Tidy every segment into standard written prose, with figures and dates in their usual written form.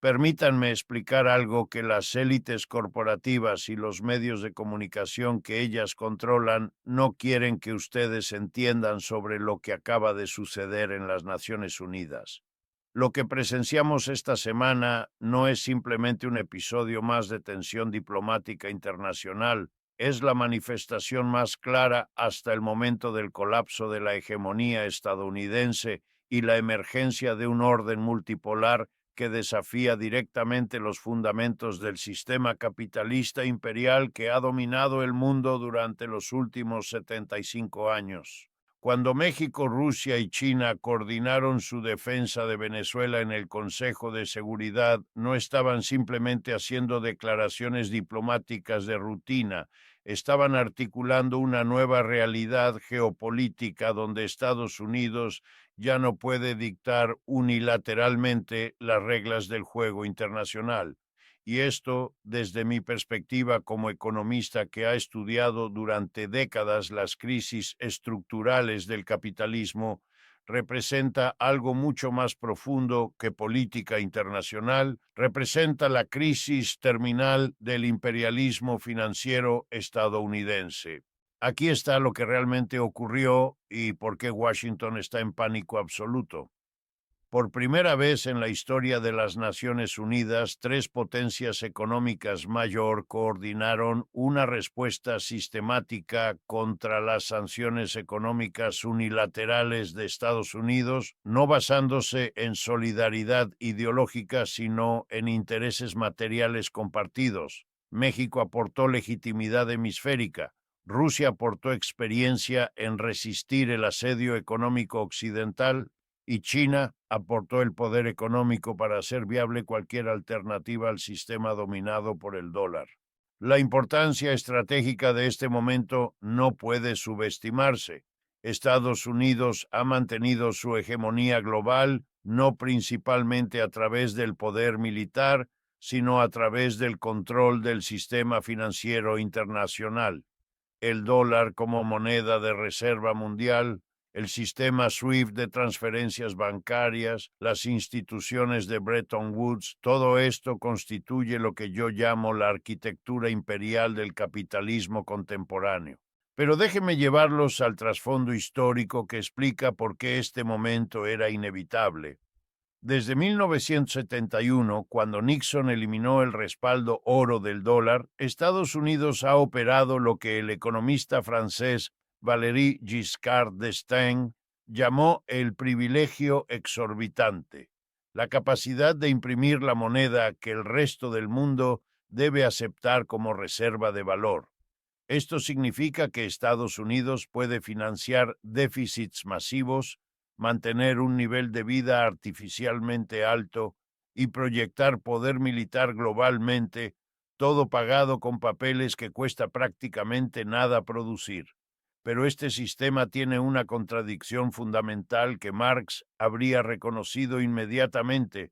Permítanme explicar algo que las élites corporativas y los medios de comunicación que ellas controlan no quieren que ustedes entiendan sobre lo que acaba de suceder en las Naciones Unidas. Lo que presenciamos esta semana no es simplemente un episodio más de tensión diplomática internacional, es la manifestación más clara hasta el momento del colapso de la hegemonía estadounidense y la emergencia de un orden multipolar que desafía directamente los fundamentos del sistema capitalista imperial que ha dominado el mundo durante los últimos 75 años. Cuando México, Rusia y China coordinaron su defensa de Venezuela en el Consejo de Seguridad, no estaban simplemente haciendo declaraciones diplomáticas de rutina, estaban articulando una nueva realidad geopolítica donde Estados Unidos ya no puede dictar unilateralmente las reglas del juego internacional. Y esto, desde mi perspectiva como economista que ha estudiado durante décadas las crisis estructurales del capitalismo, representa algo mucho más profundo que política internacional, representa la crisis terminal del imperialismo financiero estadounidense. Aquí está lo que realmente ocurrió y por qué Washington está en pánico absoluto. Por primera vez en la historia de las Naciones Unidas, tres potencias económicas mayor coordinaron una respuesta sistemática contra las sanciones económicas unilaterales de Estados Unidos, no basándose en solidaridad ideológica, sino en intereses materiales compartidos. México aportó legitimidad hemisférica. Rusia aportó experiencia en resistir el asedio económico occidental y China aportó el poder económico para hacer viable cualquier alternativa al sistema dominado por el dólar. La importancia estratégica de este momento no puede subestimarse. Estados Unidos ha mantenido su hegemonía global no principalmente a través del poder militar, sino a través del control del sistema financiero internacional. El dólar como moneda de reserva mundial, el sistema SWIFT de transferencias bancarias, las instituciones de Bretton Woods, todo esto constituye lo que yo llamo la arquitectura imperial del capitalismo contemporáneo. Pero déjenme llevarlos al trasfondo histórico que explica por qué este momento era inevitable. Desde 1971, cuando Nixon eliminó el respaldo oro del dólar, Estados Unidos ha operado lo que el economista francés Valéry Giscard d'Estaing llamó el privilegio exorbitante, la capacidad de imprimir la moneda que el resto del mundo debe aceptar como reserva de valor. Esto significa que Estados Unidos puede financiar déficits masivos, mantener un nivel de vida artificialmente alto y proyectar poder militar globalmente, todo pagado con papeles que cuesta prácticamente nada producir. Pero este sistema tiene una contradicción fundamental que Marx habría reconocido inmediatamente.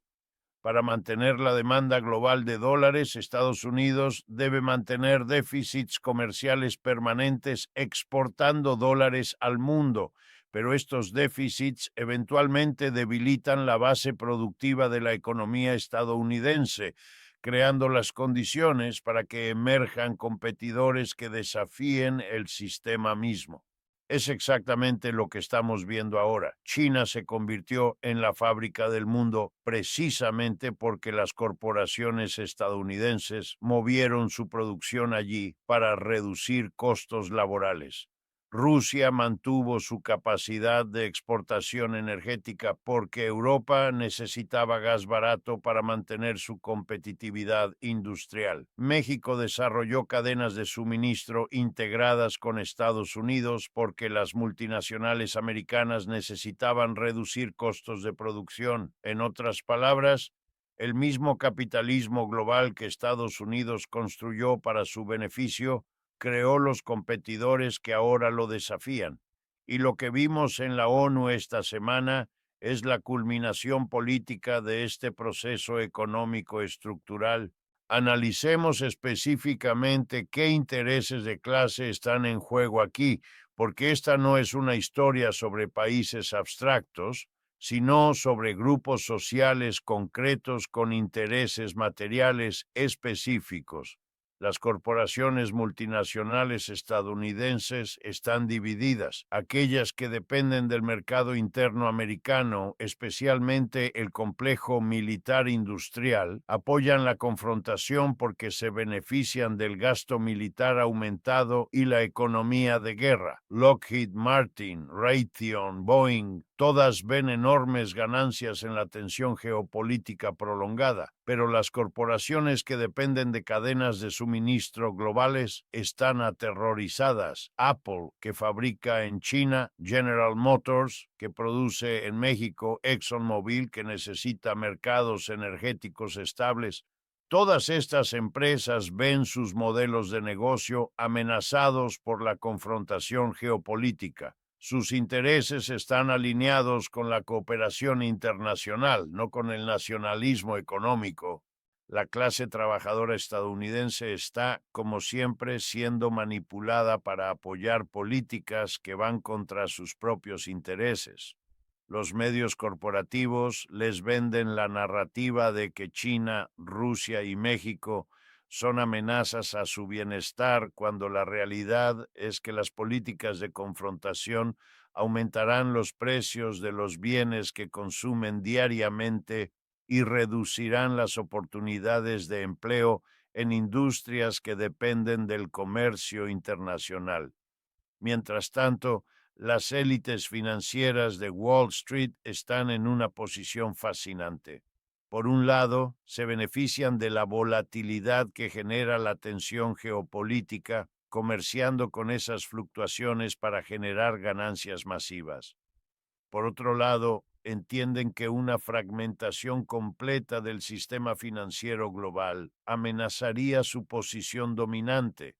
Para mantener la demanda global de dólares, Estados Unidos debe mantener déficits comerciales permanentes exportando dólares al mundo, pero estos déficits eventualmente debilitan la base productiva de la economía estadounidense, creando las condiciones para que emerjan competidores que desafíen el sistema mismo. Es exactamente lo que estamos viendo ahora. China se convirtió en la fábrica del mundo precisamente porque las corporaciones estadounidenses movieron su producción allí para reducir costos laborales. Rusia mantuvo su capacidad de exportación energética porque Europa necesitaba gas barato para mantener su competitividad industrial. México desarrolló cadenas de suministro integradas con Estados Unidos porque las multinacionales americanas necesitaban reducir costos de producción. En otras palabras, el mismo capitalismo global que Estados Unidos construyó para su beneficio creó los competidores que ahora lo desafían. Y lo que vimos en la ONU esta semana es la culminación política de este proceso económico estructural. Analicemos específicamente qué intereses de clase están en juego aquí, porque esta no es una historia sobre países abstractos, sino sobre grupos sociales concretos con intereses materiales específicos. Las corporaciones multinacionales estadounidenses están divididas. Aquellas que dependen del mercado interno americano, especialmente el complejo militar industrial, apoyan la confrontación porque se benefician del gasto militar aumentado y la economía de guerra. Lockheed Martin, Raytheon, Boeing, todas ven enormes ganancias en la tensión geopolítica prolongada, pero las corporaciones que dependen de cadenas de suministro globales están aterrorizadas. Apple, que fabrica en China, General Motors, que produce en México, ExxonMobil, que necesita mercados energéticos estables. Todas estas empresas ven sus modelos de negocio amenazados por la confrontación geopolítica. Sus intereses están alineados con la cooperación internacional, no con el nacionalismo económico. La clase trabajadora estadounidense está, como siempre, siendo manipulada para apoyar políticas que van contra sus propios intereses. Los medios corporativos les venden la narrativa de que China, Rusia y México son amenazas a su bienestar, cuando la realidad es que las políticas de confrontación aumentarán los precios de los bienes que consumen diariamente y reducirán las oportunidades de empleo en industrias que dependen del comercio internacional. Mientras tanto, las élites financieras de Wall Street están en una posición fascinante. Por un lado, se benefician de la volatilidad que genera la tensión geopolítica, comerciando con esas fluctuaciones para generar ganancias masivas. Por otro lado, entienden que una fragmentación completa del sistema financiero global amenazaría su posición dominante.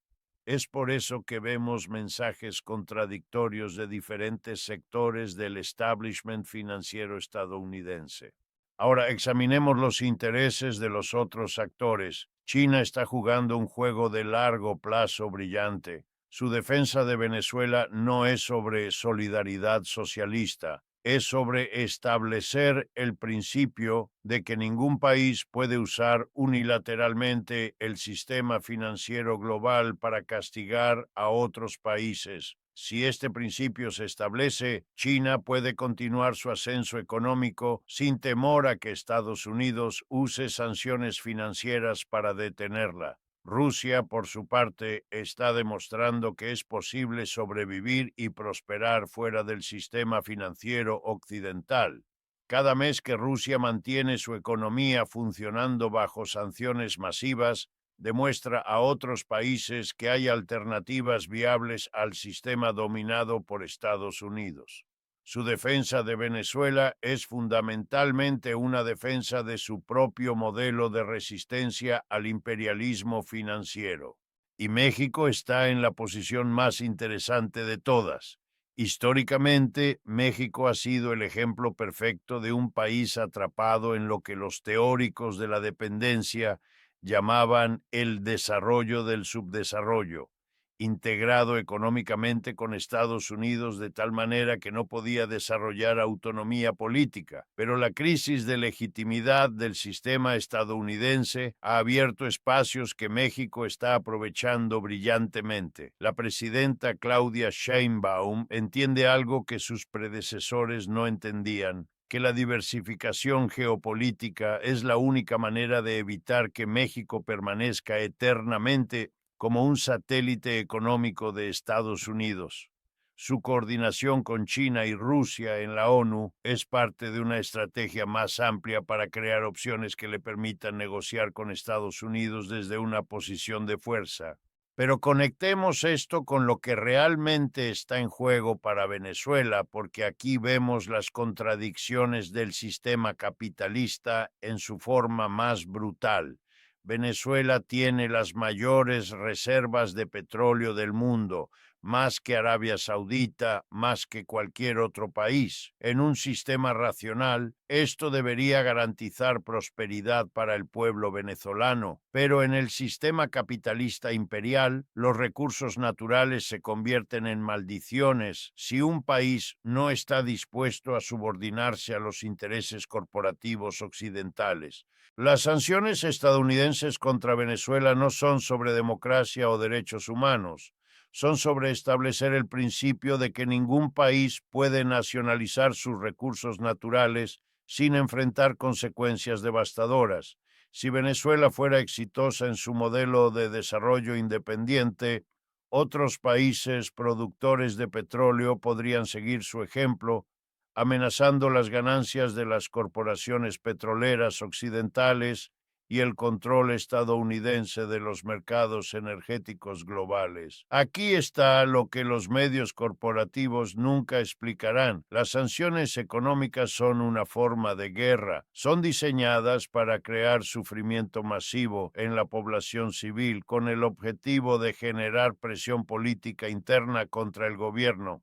Es por eso que vemos mensajes contradictorios de diferentes sectores del establishment financiero estadounidense. Ahora examinemos los intereses de los otros actores. China está jugando un juego de largo plazo brillante. Su defensa de Venezuela no es sobre solidaridad socialista, es sobre establecer el principio de que ningún país puede usar unilateralmente el sistema financiero global para castigar a otros países. Si este principio se establece, China puede continuar su ascenso económico sin temor a que Estados Unidos use sanciones financieras para detenerla. Rusia, por su parte, está demostrando que es posible sobrevivir y prosperar fuera del sistema financiero occidental. Cada mes que Rusia mantiene su economía funcionando bajo sanciones masivas, demuestra a otros países que hay alternativas viables al sistema dominado por Estados Unidos. Su defensa de Venezuela es fundamentalmente una defensa de su propio modelo de resistencia al imperialismo financiero. Y México está en la posición más interesante de todas. Históricamente, México ha sido el ejemplo perfecto de un país atrapado en lo que los teóricos de la dependencia llamaban el desarrollo del subdesarrollo, integrado económicamente con Estados Unidos de tal manera que no podía desarrollar autonomía política. Pero la crisis de legitimidad del sistema estadounidense ha abierto espacios que México está aprovechando brillantemente. La presidenta Claudia Sheinbaum entiende algo que sus predecesores no entendían: que la diversificación geopolítica es la única manera de evitar que México permanezca eternamente como un satélite económico de Estados Unidos. Su coordinación con China y Rusia en la ONU es parte de una estrategia más amplia para crear opciones que le permitan negociar con Estados Unidos desde una posición de fuerza. Pero conectemos esto con lo que realmente está en juego para Venezuela, porque aquí vemos las contradicciones del sistema capitalista en su forma más brutal. Venezuela tiene las mayores reservas de petróleo del mundo, más que Arabia Saudita, más que cualquier otro país. En un sistema racional, esto debería garantizar prosperidad para el pueblo venezolano, pero en el sistema capitalista imperial, los recursos naturales se convierten en maldiciones si un país no está dispuesto a subordinarse a los intereses corporativos occidentales. Las sanciones estadounidenses contra Venezuela no son sobre democracia o derechos humanos, son sobre establecer el principio de que ningún país puede nacionalizar sus recursos naturales sin enfrentar consecuencias devastadoras. Si Venezuela fuera exitosa en su modelo de desarrollo independiente, otros países productores de petróleo podrían seguir su ejemplo, amenazando las ganancias de las corporaciones petroleras occidentales y el control estadounidense de los mercados energéticos globales. Aquí está lo que los medios corporativos nunca explicarán. Las sanciones económicas son una forma de guerra. Son diseñadas para crear sufrimiento masivo en la población civil con el objetivo de generar presión política interna contra el gobierno.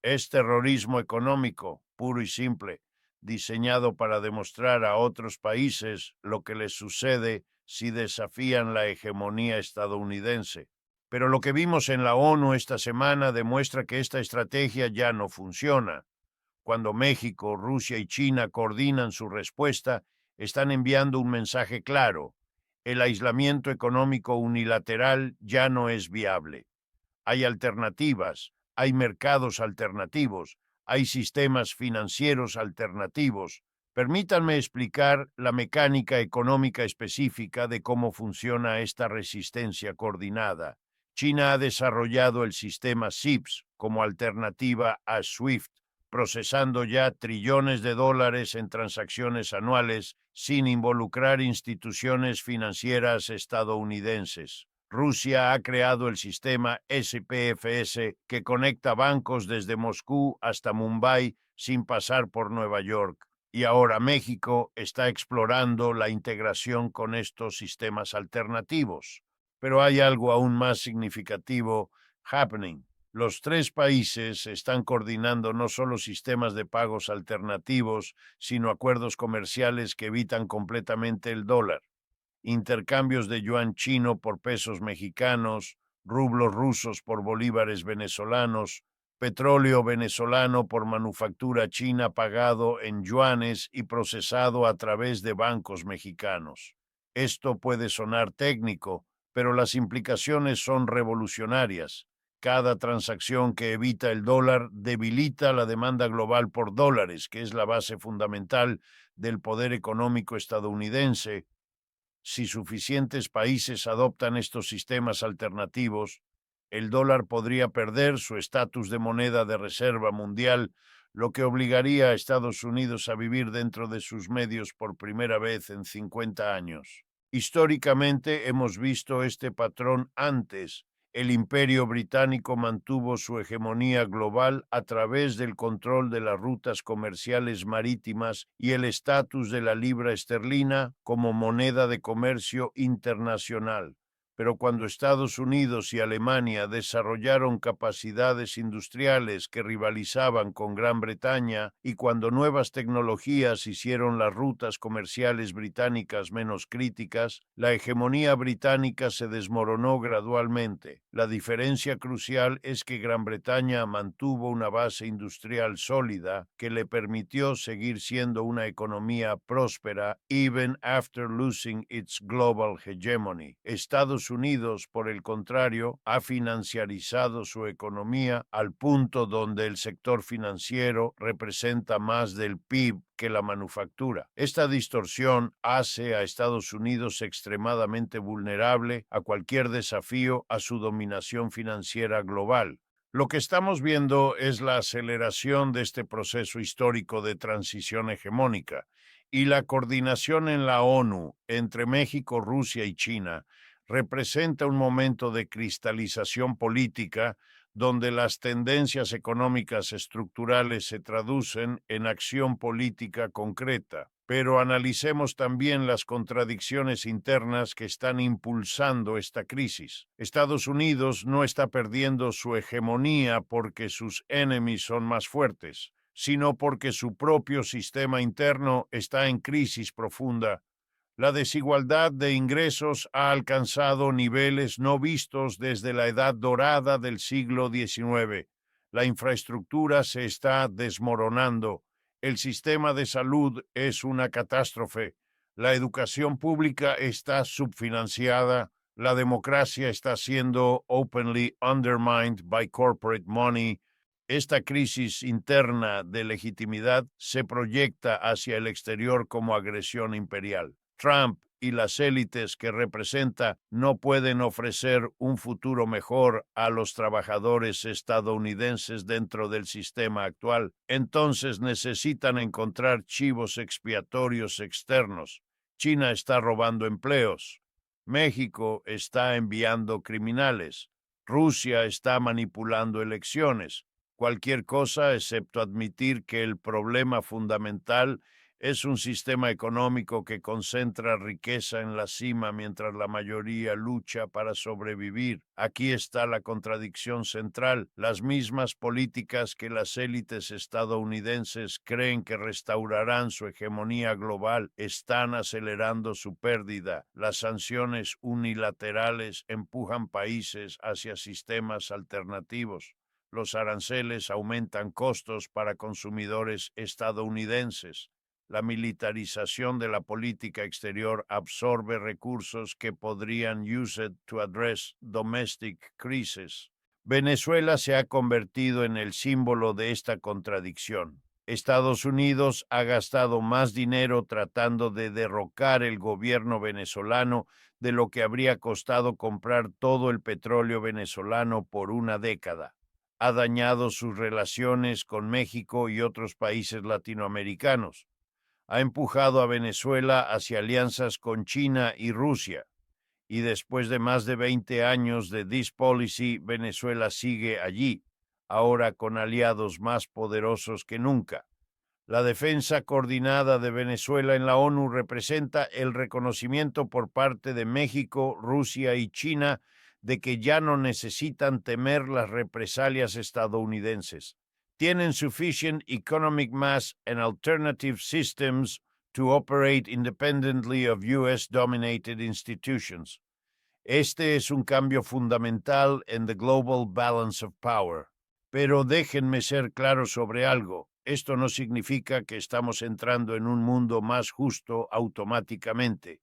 Es terrorismo económico, puro y simple, diseñado para demostrar a otros países lo que les sucede si desafían la hegemonía estadounidense. Pero lo que vimos en la ONU esta semana demuestra que esta estrategia ya no funciona. Cuando México, Rusia y China coordinan su respuesta, están enviando un mensaje claro: el aislamiento económico unilateral ya no es viable. Hay alternativas, hay mercados alternativos, hay sistemas financieros alternativos. Permítanme explicar la mecánica económica específica de cómo funciona esta resistencia coordinada. China ha desarrollado el sistema CIPS como alternativa a SWIFT, procesando ya trillones de dólares en transacciones anuales sin involucrar instituciones financieras estadounidenses. Rusia ha creado el sistema SPFS que conecta bancos desde Moscú hasta Mumbai sin pasar por Nueva York. Y ahora México está explorando la integración con estos sistemas alternativos. Pero hay algo aún más significativo happening. Los tres países están coordinando no solo sistemas de pagos alternativos, sino acuerdos comerciales que evitan completamente el dólar. Intercambios de yuan chino por pesos mexicanos, rublos rusos por bolívares venezolanos, petróleo venezolano por manufactura china pagado en yuanes y procesado a través de bancos mexicanos. Esto puede sonar técnico, pero las implicaciones son revolucionarias. Cada transacción que evita el dólar debilita la demanda global por dólares, que es la base fundamental del poder económico estadounidense. Si suficientes países adoptan estos sistemas alternativos, el dólar podría perder su estatus de moneda de reserva mundial, lo que obligaría a Estados Unidos a vivir dentro de sus medios por primera vez en 50 años. Históricamente hemos visto este patrón antes. El Imperio Británico mantuvo su hegemonía global a través del control de las rutas comerciales marítimas y el estatus de la libra esterlina como moneda de comercio internacional. Pero cuando Estados Unidos y Alemania desarrollaron capacidades industriales que rivalizaban con Gran Bretaña y cuando nuevas tecnologías hicieron las rutas comerciales británicas menos críticas, la hegemonía británica se desmoronó gradualmente. La diferencia crucial es que Gran Bretaña mantuvo una base industrial sólida que le permitió seguir siendo una economía próspera even after losing its global hegemony. Estados Unidos, por el contrario, ha financiarizado su economía al punto donde el sector financiero representa más del PIB que la manufactura. Esta distorsión hace a Estados Unidos extremadamente vulnerable a cualquier desafío a su dominación financiera global. Lo que estamos viendo es la aceleración de este proceso histórico de transición hegemónica y la coordinación en la ONU entre México, Rusia y China representa un momento de cristalización política donde las tendencias económicas estructurales se traducen en acción política concreta. Pero analicemos también las contradicciones internas que están impulsando esta crisis. Estados Unidos no está perdiendo su hegemonía porque sus enemigos son más fuertes, sino porque su propio sistema interno está en crisis profunda. La desigualdad de ingresos ha alcanzado niveles no vistos desde la Edad Dorada del siglo XIX. La infraestructura se está desmoronando. El sistema de salud es una catástrofe. La educación pública está subfinanciada. La democracia está siendo openly undermined by corporate money. Esta crisis interna de legitimidad se proyecta hacia el exterior como agresión imperial. Trump y las élites que representa no pueden ofrecer un futuro mejor a los trabajadores estadounidenses dentro del sistema actual. Entonces necesitan encontrar chivos expiatorios externos. China está robando empleos. México está enviando criminales. Rusia está manipulando elecciones. Cualquier cosa excepto admitir que el problema fundamental es un sistema económico que concentra riqueza en la cima mientras la mayoría lucha para sobrevivir. Aquí está la contradicción central. Las mismas políticas que las élites estadounidenses creen que restaurarán su hegemonía global están acelerando su pérdida. Las sanciones unilaterales empujan países hacia sistemas alternativos. Los aranceles aumentan costos para consumidores estadounidenses. La militarización de la política exterior absorbe recursos que podrían used to address domestic crisis. Venezuela se ha convertido en el símbolo de esta contradicción. Estados Unidos ha gastado más dinero tratando de derrocar el gobierno venezolano de lo que habría costado comprar todo el petróleo venezolano por una década. Ha dañado sus relaciones con México y otros países latinoamericanos. Ha empujado a Venezuela hacia alianzas con China y Rusia, y después de más de 20 años de this policy, Venezuela sigue allí, ahora con aliados más poderosos que nunca. La defensa coordinada de Venezuela en la ONU representa el reconocimiento por parte de México, Rusia y China de que ya no necesitan temer las represalias estadounidenses. Tienen sufficient economic mass and alternative systems to operate independently of U.S.-dominated institutions. Este es un cambio fundamental en the global balance of power. Pero déjenme ser claro sobre algo. Esto no significa que estamos entrando en un mundo más justo automáticamente.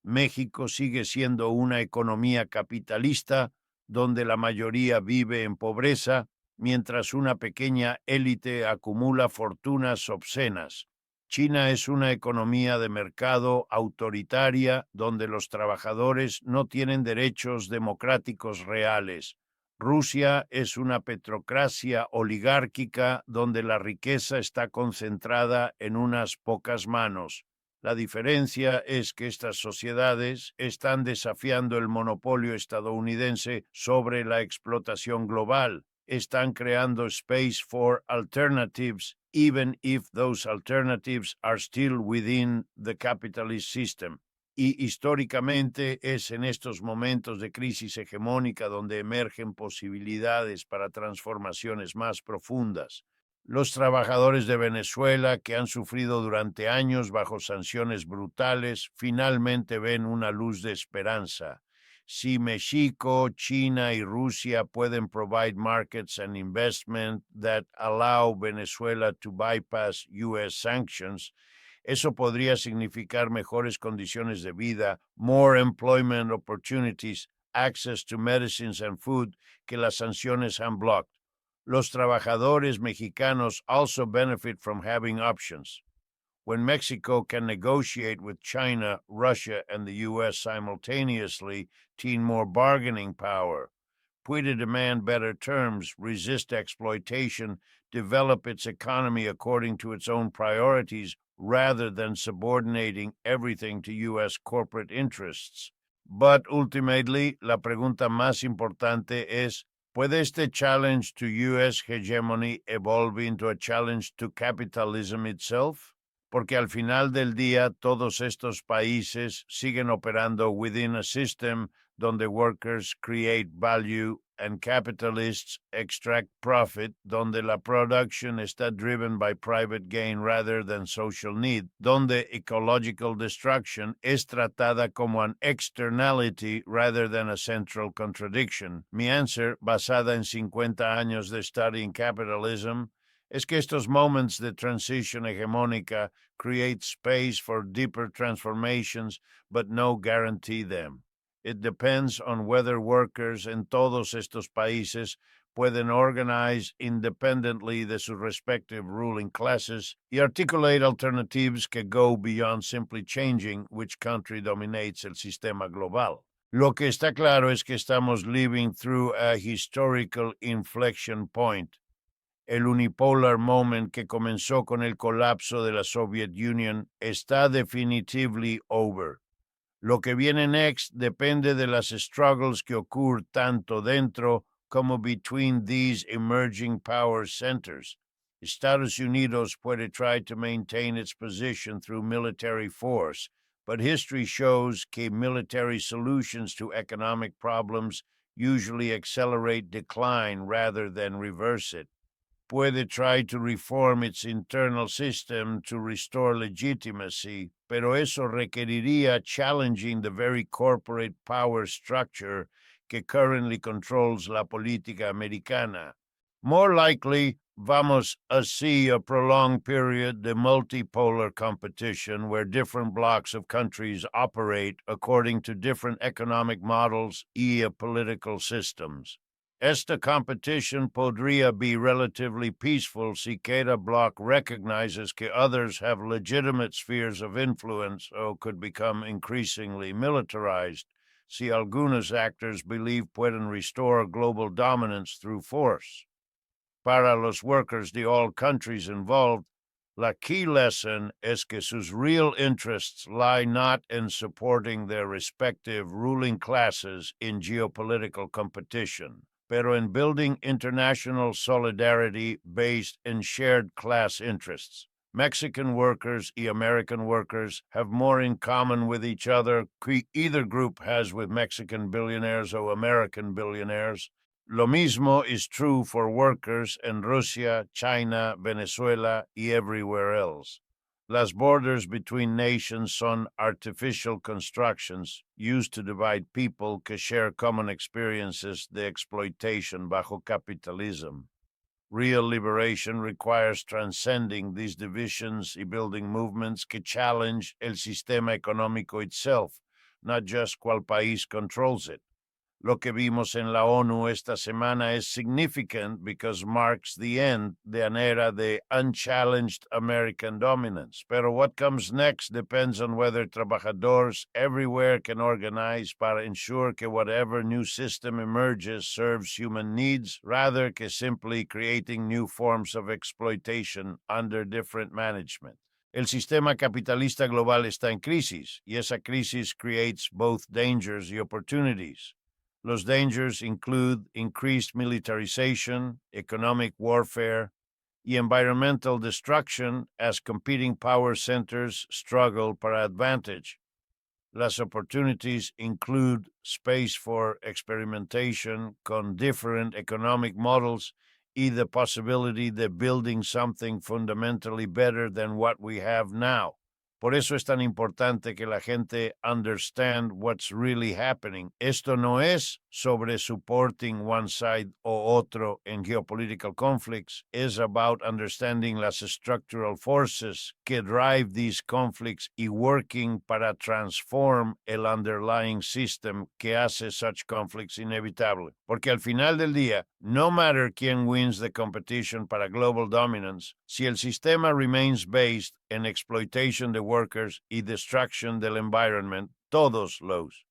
México sigue siendo una economía capitalista donde la mayoría vive en pobreza, mientras una pequeña élite acumula fortunas obscenas. China es una economía de mercado autoritaria donde los trabajadores no tienen derechos democráticos reales. Rusia es una petrocracia oligárquica donde la riqueza está concentrada en unas pocas manos. La diferencia es que estas sociedades están desafiando el monopolio estadounidense sobre la explotación global. Están creando space for alternatives, even if those alternatives are still within the capitalist system. Y históricamente es en estos momentos de crisis hegemónica donde emergen posibilidades para transformaciones más profundas. Los trabajadores de Venezuela, que han sufrido durante años bajo sanciones brutales, finalmente ven una luz de esperanza. Si México, China y Rusia pueden provide markets and investment that allow Venezuela to bypass U.S. sanctions, eso podría significar mejores condiciones de vida, more employment opportunities, access to medicines and food que las sanciones han blocked. Los trabajadores mexicanos also benefit from having options. When Mexico can negotiate with China, Russia, and the U.S. simultaneously, gain more bargaining power, puede demand better terms, resist exploitation, develop its economy according to its own priorities, rather than subordinating everything to U.S. corporate interests. But ultimately, la pregunta más importante es, ¿puede este challenge to U.S. hegemony evolve into a challenge to capitalism itself? porque al final del día todos estos países siguen operando within a system donde workers create value and capitalists extract profit, donde la production está driven by private gain rather than social need, donde ecological destruction es tratada como an externality rather than a central contradiction. Mi answer, basada en 50 años de studying capitalism, es que estos moments de transition hegemónica create space for deeper transformations, but no guarantee them. It depends on whether workers en todos estos países pueden organize independently de sus respective ruling classes y articulate alternatives que go beyond simply changing which country dominates el sistema global. Lo que está claro es que estamos living through a historical inflection point. El unipolar moment que comenzó con el colapso de la Soviet Union está definitively over. Lo que viene next depende de las struggles que ocurren tanto dentro como between these emerging power centers. Estados Unidos puede try to maintain its position through military force, but history shows que military solutions to economic problems usually accelerate decline rather than reverse it. Puede try to reform its internal system to restore legitimacy, pero eso requeriría challenging the very corporate power structure que currently controls la política americana. More likely, vamos a see a prolonged period de multipolar competition where different blocks of countries operate according to different economic models y political systems. Esta competition podría be relatively peaceful si cada bloc recognizes que others have legitimate spheres of influence or could become increasingly militarized, si algunos actors believe pueden restore global dominance through force. Para los workers de all countries involved, la key lesson es que sus real interests lie not in supporting their respective ruling classes in geopolitical competition, pero in building international solidarity based in shared class interests. Mexican workers y American workers have more in common with each other que either group has with Mexican billionaires or American billionaires. Lo mismo is true for workers in Russia, China, Venezuela, y everywhere else. Las borders between nations son artificial constructions used to divide people que share common experiences de exploitation bajo capitalism. Real liberation requires transcending these divisions y building movements que challenge el sistema económico itself, not just cuál país controls it. Lo que vimos en la ONU esta semana es significant because marks the end de an era de unchallenged American dominance. Pero what comes next depends on whether trabajadores everywhere can organize para ensure que whatever new system emerges serves human needs, rather que simply creating new forms of exploitation under different management. El sistema capitalista global está en crisis, y esa crisis creates both dangers y opportunities. Los dangers include increased militarization, economic warfare, y environmental destruction as competing power centers struggle para advantage. Las opportunities include space for experimentation con different economic models y the possibility de building something fundamentally better than what we have now. Por eso es tan importante que la gente understand what's really happening. Esto no es sobre supporting one side o otro en geopolitical conflicts. It's about understanding las structural forces que drive these conflicts y working para transform el underlying system que hace such conflicts inevitable. Porque al final del día, no matter quién wins the competition para global dominance, si el sistema remains based en exploitation de workers y destruction del environment, todos los